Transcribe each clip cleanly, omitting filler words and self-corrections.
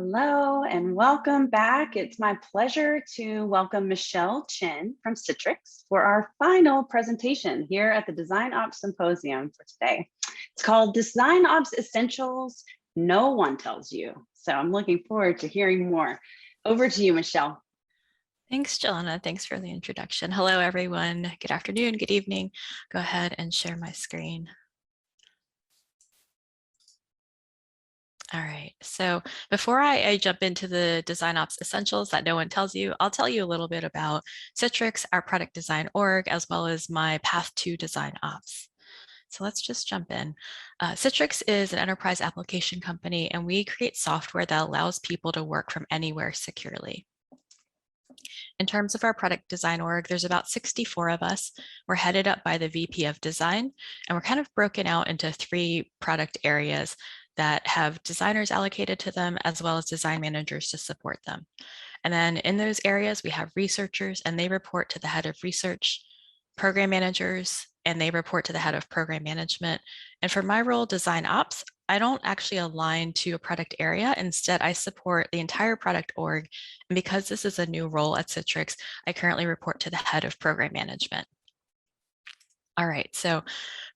Hello and welcome back. It's my pleasure to welcome Michelle Chin from Citrix for our final presentation here at the DesignOps Symposium for today. It's called DesignOps Essentials No One Tells You. So I'm looking forward to hearing more. Over to you, Michelle. Thanks, Jelena. Thanks for the introduction. Hello, everyone. Good afternoon, good evening. Go ahead and share my screen. All right, so before I jump into the DesignOps essentials that no one tells you, I'll tell you a little bit about Citrix, our product design org, as well as my path to DesignOps. So let's just jump in. Citrix is an enterprise application company, and we create software that allows people to work from anywhere securely. In terms of our product design org, there's about 64 of us. We're headed up by the VP of design, and we're kind of broken out into 3 product areas that have designers allocated to them, as well as design managers to support them. And then in those areas, we have researchers, and they report to the head of research, program managers, and they report to the head of program management. And for my role, design ops, I don't actually align to a product area. Instead, I support the entire product org. And because this is a new role at Citrix, I currently report to the head of program management. All right, so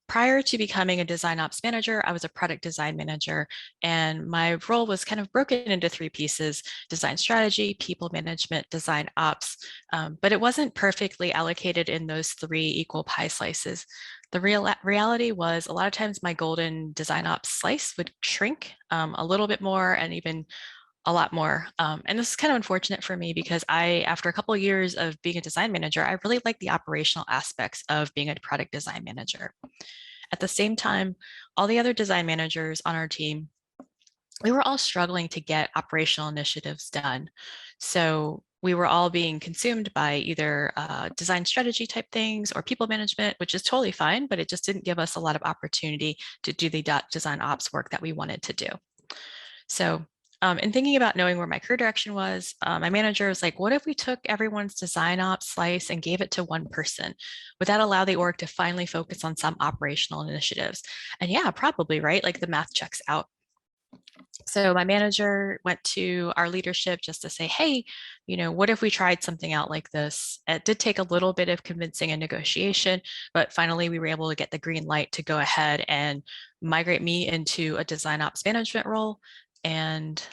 prior to becoming a design ops manager, I was a product design manager, and my role was kind of broken into 3 pieces: design strategy, people management, design ops, but it wasn't perfectly allocated in those 3 equal pie slices. The reality was a lot of times my golden design ops slice would shrink a little bit more and even a lot more. And this is kind of unfortunate for me because after a couple of years of being a design manager, I really like the operational aspects of being a product design manager. At the same time, all the other design managers on our team, we were all struggling to get operational initiatives done. So we were all being consumed by either design strategy type things or people management, which is totally fine, but it just didn't give us a lot of opportunity to do the design ops work that we wanted to do. So in thinking about knowing where my career direction was, my manager was like, what if we took everyone's design ops slice and gave it to one person? Would that allow the org to finally focus on some operational initiatives? And yeah, probably, right? Like the math checks out. So my manager went to our leadership just to say, hey, what if we tried something out like this? It did take a little bit of convincing and negotiation, but finally we were able to get the green light to go ahead and migrate me into a design ops management role. And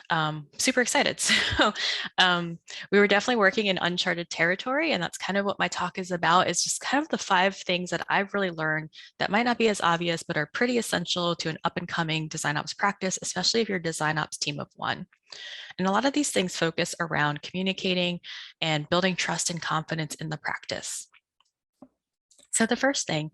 super excited. So we were definitely working in uncharted territory, and that's kind of what my talk is about, is just kind of the 5 things that I've really learned that might not be as obvious, but are pretty essential to an up and coming design ops practice, especially if you're a design ops team of 1. And a lot of these things focus around communicating and building trust and confidence in the practice. So the first thing,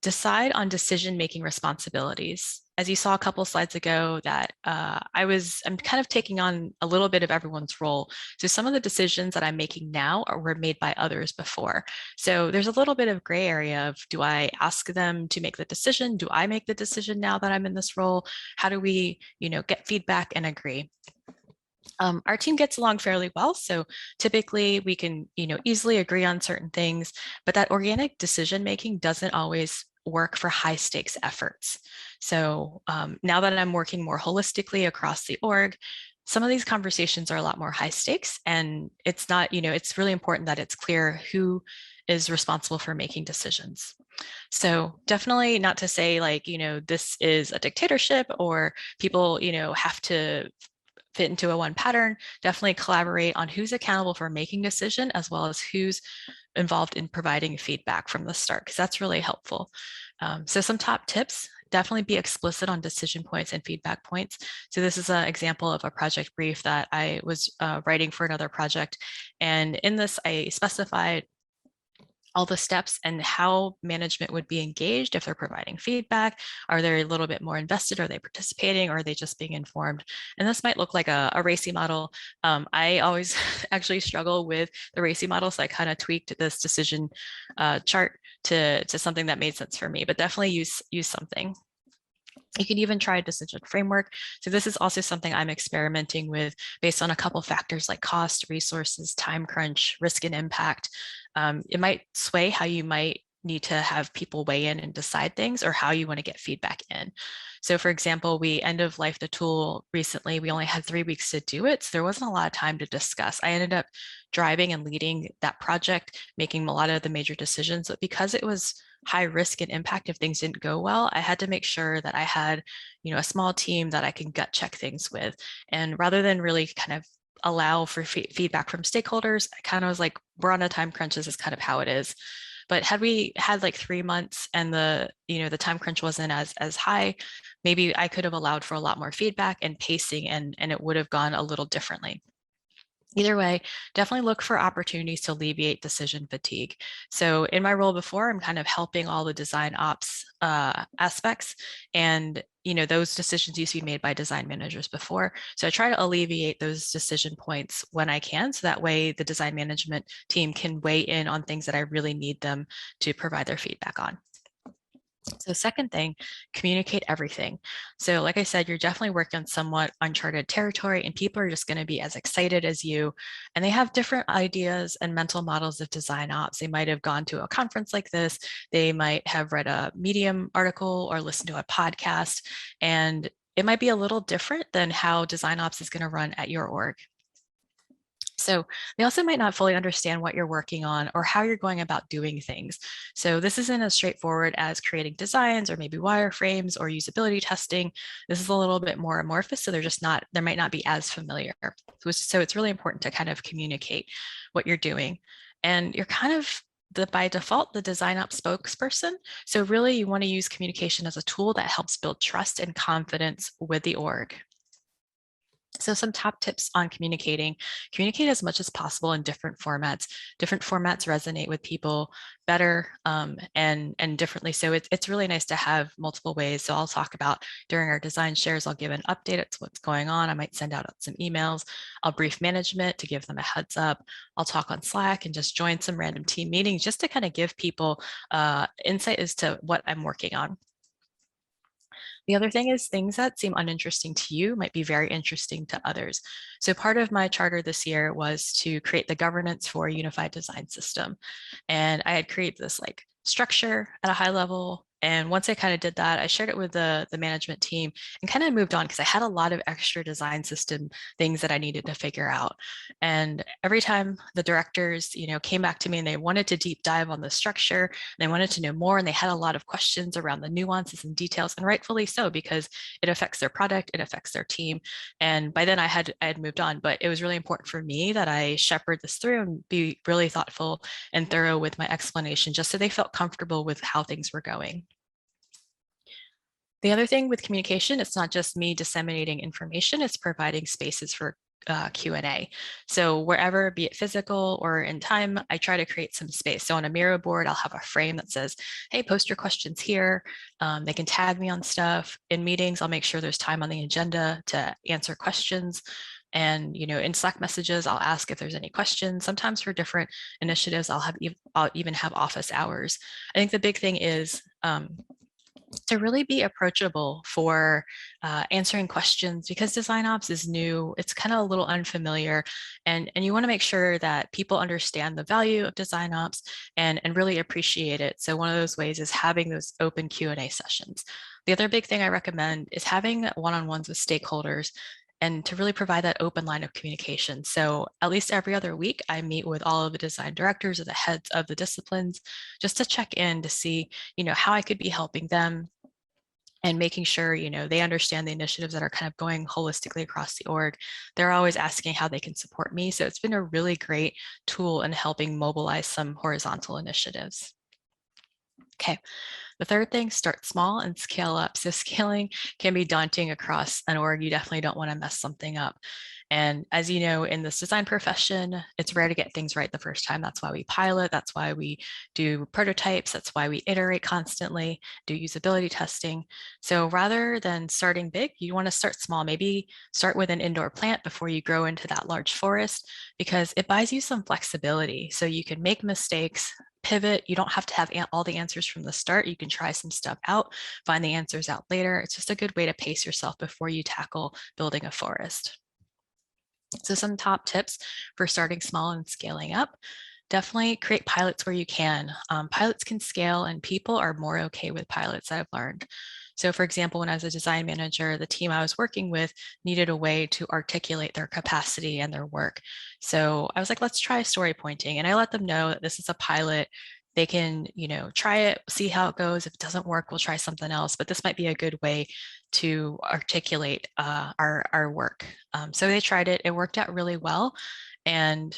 decide on decision-making responsibilities. As you saw a couple of slides ago, that I'm kind of taking on a little bit of everyone's role. So some of the decisions that I'm making now were made by others before. So there's a little bit of gray area of, do I ask them to make the decision? Do I make the decision now that I'm in this role? How do we, get feedback and agree? Our team gets along fairly well, so typically we can, easily agree on certain things, but that organic decision making doesn't always work for high stakes efforts. So now that I'm working more holistically across the org, some of these conversations are a lot more high stakes, and it's not, it's really important that it's clear who is responsible for making decisions. So definitely not to say like, this is a dictatorship or people, have to fit into a one pattern. Definitely collaborate on who's accountable for making decision, as well as who's involved in providing feedback from the start, because that's really helpful. So some top tips: definitely be explicit on decision points and feedback points. So this is an example of a project brief that I was writing for another project. And in this, I specified all the steps and how management would be engaged if they're providing feedback. Are they a little bit more invested? Are they participating? Or are they just being informed? And this might look like a RACI model. I always actually struggle with the RACI model, so I kind of tweaked this decision chart to something that made sense for me, but definitely use something. You can even try a decision framework. So this is also something I'm experimenting with based on a couple of factors like cost, resources, time crunch, risk and impact. It might sway how you might need to have people weigh in and decide things, or how you want to get feedback in. So for example, we end of life the tool recently. We only had 3 weeks to do it, so there wasn't a lot of time to discuss. I ended up driving and leading that project, making a lot of the major decisions, but because it was high risk and impact if things didn't go well, I had to make sure that I had, a small team that I can gut check things with. And rather than really kind of allow for feedback from stakeholders, I kind of was like, we're on a time crunch, this is kind of how it is. But had we had like 3 months and the time crunch wasn't as high, maybe I could have allowed for a lot more feedback and pacing, and it would have gone a little differently. Either way, definitely look for opportunities to alleviate decision fatigue. So in my role before, I'm kind of helping all the design ops aspects, and those decisions used to be made by design managers before. So I try to alleviate those decision points when I can, so that way the design management team can weigh in on things that I really need them to provide their feedback on. So second thing, communicate everything. So like I said, you're definitely working on somewhat uncharted territory, and people are just going to be as excited as you. And they have different ideas and mental models of design ops. They might have gone to a conference like this. They might have read a Medium article or listened to a podcast. And it might be a little different than how design ops is going to run at your org. So they also might not fully understand what you're working on or how you're going about doing things. So this isn't as straightforward as creating designs or maybe wireframes or usability testing. This is a little bit more amorphous, so there might not be as familiar. So it's really important to kind of communicate what you're doing. And you're kind of by default, the design ops spokesperson. So really you want to use communication as a tool that helps build trust and confidence with the org. So some top tips on communicate as much as possible in different formats. Different formats resonate with people better and differently. So it's really nice to have multiple ways. So I'll talk about during our design shares, I'll give an update as to what's going on. I might send out some emails. I'll brief management to give them a heads up. I'll talk on Slack and just join some random team meetings just to kind of give people insight as to what I'm working on. The other thing is things that seem uninteresting to you might be very interesting to others. So part of my charter this year was to create the governance for a unified design system. And I had created this like structure at a high level. And once I kind of did that, I shared it with the management team and kind of moved on because I had a lot of extra design system things that I needed to figure out. And every time the directors, came back to me and they wanted to deep dive on the structure, and they wanted to know more, and they had a lot of questions around the nuances and details, and rightfully so, because it affects their product, it affects their team. And by then I had moved on, but it was really important for me that I shepherd this through and be really thoughtful and thorough with my explanation, just so they felt comfortable with how things were going. The other thing with communication, it's not just me disseminating information, it's providing spaces for Q&A. So wherever, be it physical or in time, I try to create some space. So on a Miro board, I'll have a frame that says, hey, post your questions here. They can tag me on stuff. In meetings, I'll make sure there's time on the agenda to answer questions. And in Slack messages, I'll ask if there's any questions. Sometimes for different initiatives, I'll even have office hours. I think the big thing is to really be approachable for answering questions, because design ops is new. It's kind of a little unfamiliar, and you want to make sure that people understand the value of design ops and really appreciate it. So one of those ways is having those open Q&A sessions. The other big thing I recommend is having one-on-ones with stakeholders, and to really provide that open line of communication. So at least every other week, I meet with all of the design directors or the heads of the disciplines just to check in to see, how I could be helping them and making sure, they understand the initiatives that are kind of going holistically across the org. They're always asking how they can support me. So it's been a really great tool in helping mobilize some horizontal initiatives. Okay. The third thing, start small and scale up. So scaling can be daunting across an org. You definitely don't want to mess something up. And as you know, in this design profession, it's rare to get things right the first time. That's why we pilot. That's why we do prototypes. That's why we iterate constantly, do usability testing. So rather than starting big, you want to start small. Maybe start with an indoor plant before you grow into that large forest, because it buys you some flexibility. So you can make mistakes, pivot. You don't have to have all the answers from the start. You can try some stuff out, find the answers out later. It's just a good way to pace yourself before you tackle building a forest. So some top tips for starting small and scaling up. Definitely create pilots where you can. Pilots can scale and people are more okay with pilots, I've learned. So for example, when I was a design manager, the team I was working with needed a way to articulate their capacity and their work. So I was like, let's try story pointing. And I let them know that this is a pilot. They can, try it, see how it goes. If it doesn't work, we'll try something else. But this might be a good way to articulate our work. So they tried it. It worked out really well. And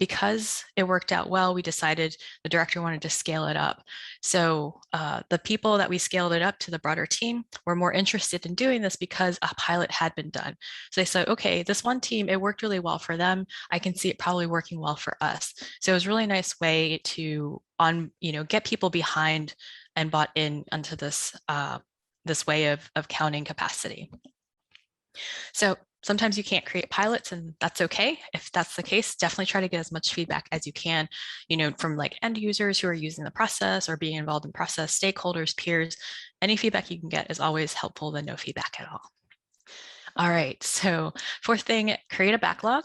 because it worked out well, we decided the director wanted to scale it up. So the people that we scaled it up to, the broader team, were more interested in doing this because a pilot had been done. So they said, okay, this one team, it worked really well for them. I can see it probably working well for us. So it was a really nice way to get people behind and bought in onto this way of counting capacity. So sometimes you can't create pilots, and that's okay. If that's the case, definitely try to get as much feedback as you can, from like end users who are using the process or being involved in process, stakeholders, peers. Any feedback you can get is always helpful than no feedback at all. All right, so fourth thing, create a backlog.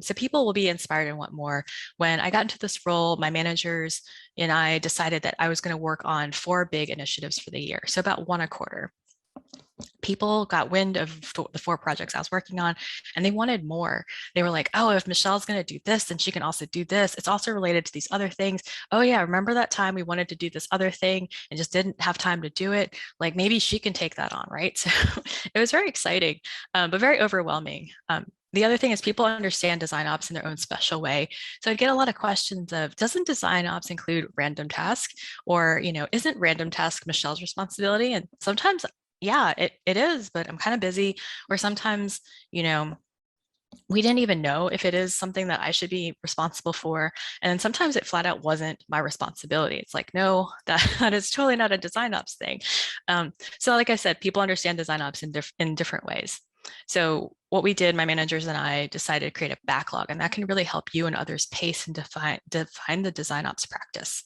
So people will be inspired and want more. When I got into this role, my managers and I decided that I was going to work on 4 big initiatives for the year, so about 1 a quarter. People got wind of the 4 projects I was working on, and they wanted more. They were like, oh, if Michelle's going to do this, then she can also do this. It's also related to these other things. Oh yeah, remember that time we wanted to do this other thing and just didn't have time to do it? Like maybe she can take that on, right? So it was very exciting, but very overwhelming. The other thing is people understand design ops in their own special way. So I'd get a lot of questions of, doesn't design ops include random task? Or, isn't random task Michelle's responsibility? And sometimes, yeah, it is, but I'm kind of busy. Or sometimes, we didn't even know if it is something that I should be responsible for. And then sometimes it flat out wasn't my responsibility. It's like, no, that is totally not a design ops thing. So like I said, people understand design ops in different ways. So what we did, my managers and I decided to create a backlog, and that can really help you and others pace and define the design ops practice.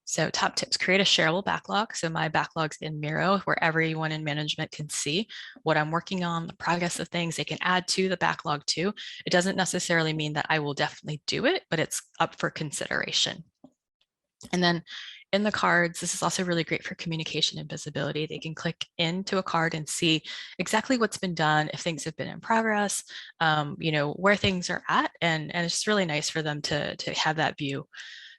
So top tips, create a shareable backlog. So my backlog's in Miro where everyone in management can see what I'm working on, the progress of things. They can add to the backlog too. It doesn't necessarily mean that I will definitely do it, but it's up for consideration. And then in the cards, this is also really great for communication and visibility. They can click into a card and see exactly what's been done, if things have been in progress, where things are at. And it's just really nice for them to have that view.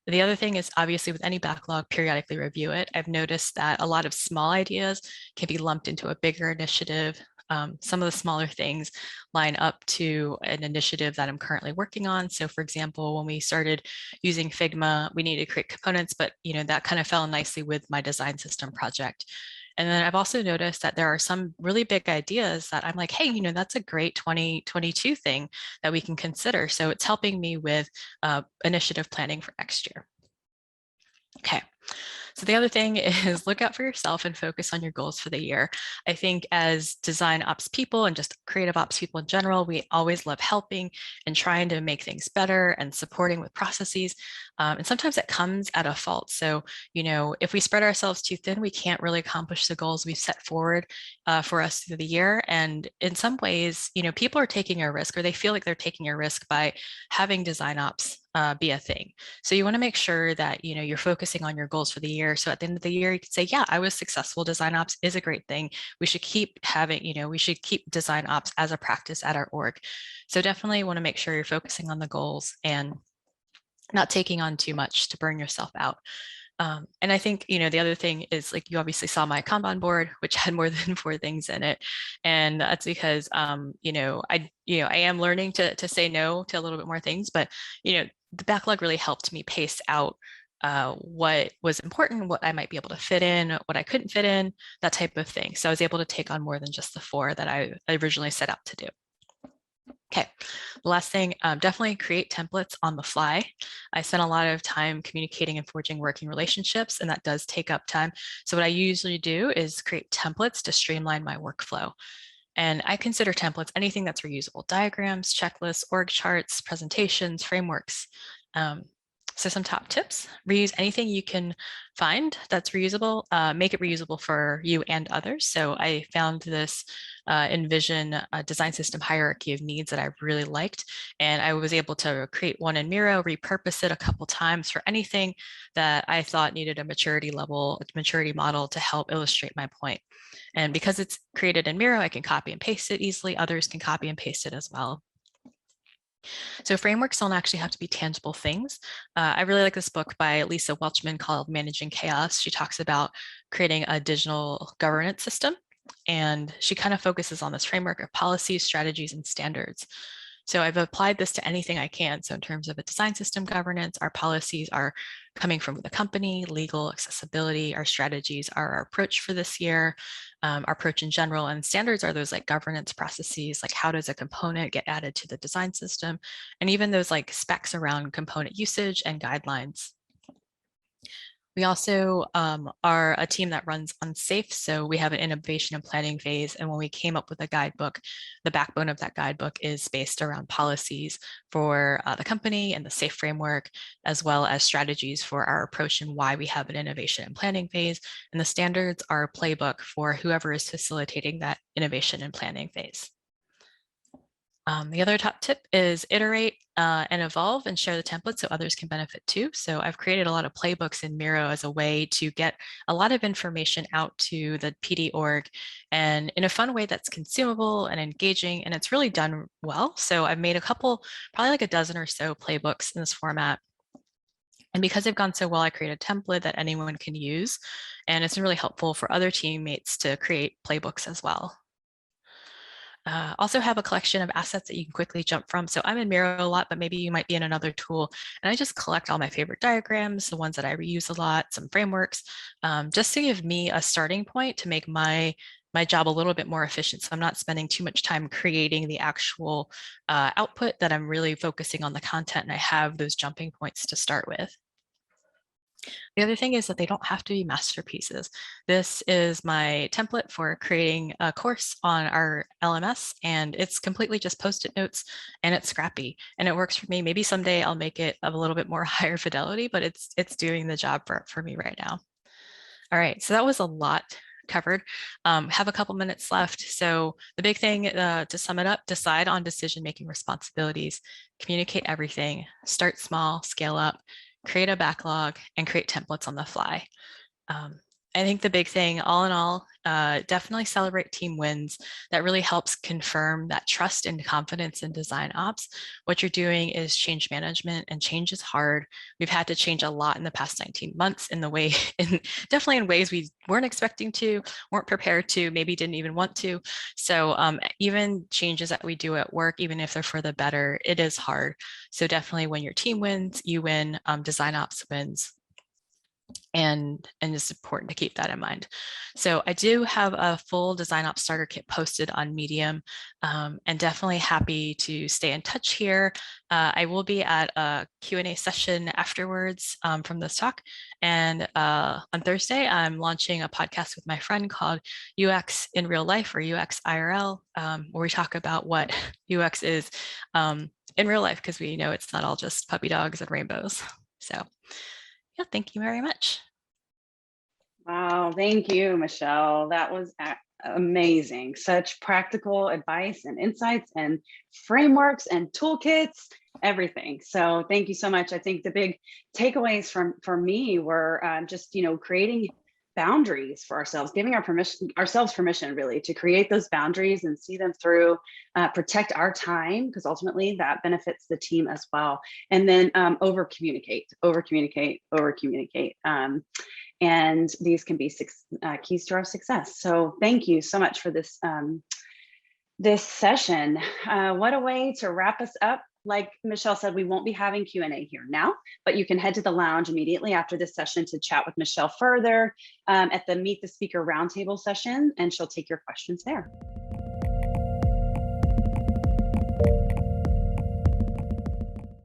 The other thing is obviously with any backlog, periodically review it. I've noticed that a lot of small ideas can be lumped into a bigger initiative. Some of the smaller things line up to an initiative that I'm currently working on. So for example, when we started using Figma, we needed to create components, but that kind of fell nicely with my design system project. And then I've also noticed that there are some really big ideas that I'm like, hey, that's a great 2022 thing that we can consider. So it's helping me with initiative planning for next year. Okay. So the other thing is look out for yourself and focus on your goals for the year. I think as design ops people and just creative ops people in general, we always love helping and trying to make things better and supporting with processes. And sometimes it comes at a fault. So, if we spread ourselves too thin, we can't really accomplish the goals we've set forward for us through the year. And in some ways, people are taking a risk, or they feel like they're taking a risk by having design ops be a thing. So you want to make sure that you're focusing on your goals for the year. So at the end of the year, you can say, yeah, I was successful. Design ops is a great thing. We should keep having, we should keep design ops as a practice at our org. So definitely want to make sure you're focusing on the goals and not taking on too much to burn yourself out. And I think, the other thing is, like, you obviously saw my Kanban board, which had more than 4 things in it. And that's because, I am learning to say no to a little bit more things, but, the backlog really helped me pace out what was important, what I might be able to fit in, what I couldn't fit in, that type of thing. So I was able to take on more than just the 4 that I originally set out to do. Okay, the last thing, definitely create templates on the fly. I spent a lot of time communicating and forging working relationships, and that does take up time. So what I usually do is create templates to streamline my workflow. And I consider templates anything that's reusable: diagrams, checklists, org charts, presentations, frameworks. So some top tips: reuse anything you can find that's reusable, make it reusable for you and others. So I found this Envision design system hierarchy of needs that I really liked. And I was able to create one in Miro, repurpose it a couple times for anything that I thought needed a maturity level, a maturity model to help illustrate my point. And because it's created in Miro, I can copy and paste it easily. Others can copy and paste it as well. So frameworks don't actually have to be tangible things. I really like this book by Lisa Welchman called Managing Chaos. She talks about creating a digital governance system, and she kind of focuses on this framework of policies, strategies, and standards. So I've applied this to anything I can. So in terms of a design system governance, our policies are coming from the company, legal, accessibility, our strategies are our approach for this year, our approach in general, and standards are those like governance processes, like how does a component get added to the design system, and even those like specs around component usage and guidelines. We also are a team that runs Unsafe. So we have an innovation and planning phase. And when we came up with a guidebook, the backbone of that guidebook is based around policies for the company and the SAFE framework, as well as strategies for our approach and why we have an innovation and planning phase. And the standards are a playbook for whoever is facilitating that innovation and planning phase. The other top tip is iterate and evolve and share the template so others can benefit too. So I've created a lot of playbooks in Miro as a way to get a lot of information out to the PD org and in a fun way that's consumable and engaging, and it's really done well. So I've made a couple, probably like a dozen or so playbooks in this format. And because they've gone so well, I created a template that anyone can use. And it's really helpful for other teammates to create playbooks as well. Also have a collection of assets that you can quickly jump from. So I'm in Miro a lot, but maybe you might be in another tool. And I just collect all my favorite diagrams, the ones that I reuse a lot, some frameworks, just to give me a starting point to make my job a little bit more efficient. So I'm not spending too much time creating the actual output, that I'm really focusing on the content, and I have those jumping points to start with. The other thing is that they don't have to be masterpieces. This is my template for creating a course on our LMS, and it's completely just post-it notes, and it's scrappy, and it works for me. Maybe someday I'll make it of a little bit more higher fidelity, but it's doing the job for me right now. All right, so that was a lot covered. Have a couple minutes left. So the big thing to sum it up: decide on decision-making responsibilities, communicate everything, start small, scale up, create a backlog, and create templates on the fly. I think the big thing, all in all, definitely celebrate team wins. That really helps confirm that trust and confidence in design ops. What you're doing is change management, and change is hard. We've had to change a lot in the past 19 months definitely in ways we weren't expecting to, weren't prepared to, maybe didn't even want to. So even changes that we do at work, even if they're for the better, it is hard. So definitely when your team wins, you win, design ops wins. And it's important to keep that in mind. So I do have a full Design Ops starter kit posted on Medium, and definitely happy to stay in touch here. I will be at a Q&A session afterwards from this talk. And on Thursday, I'm launching a podcast with my friend called UX in Real Life, or UX IRL, where we talk about what UX is in real life, because we know it's not all just puppy dogs and rainbows. So yeah, thank you very much. Wow, thank you, Michelle. That was amazing. Such practical advice and insights and frameworks and toolkits, everything. So thank you so much. I think the big takeaways for me were just, creating boundaries for ourselves, giving ourselves permission really to create those boundaries and see them through, protect our time, because ultimately that benefits the team as well. And then over communicate. And these can be keys to our success. So thank you so much for this, this session. What a way to wrap us up. Like Michelle said, we won't be having Q&A here now, but you can head to the lounge immediately after this session to chat with Michelle further at the Meet the Speaker Roundtable session, and she'll take your questions there.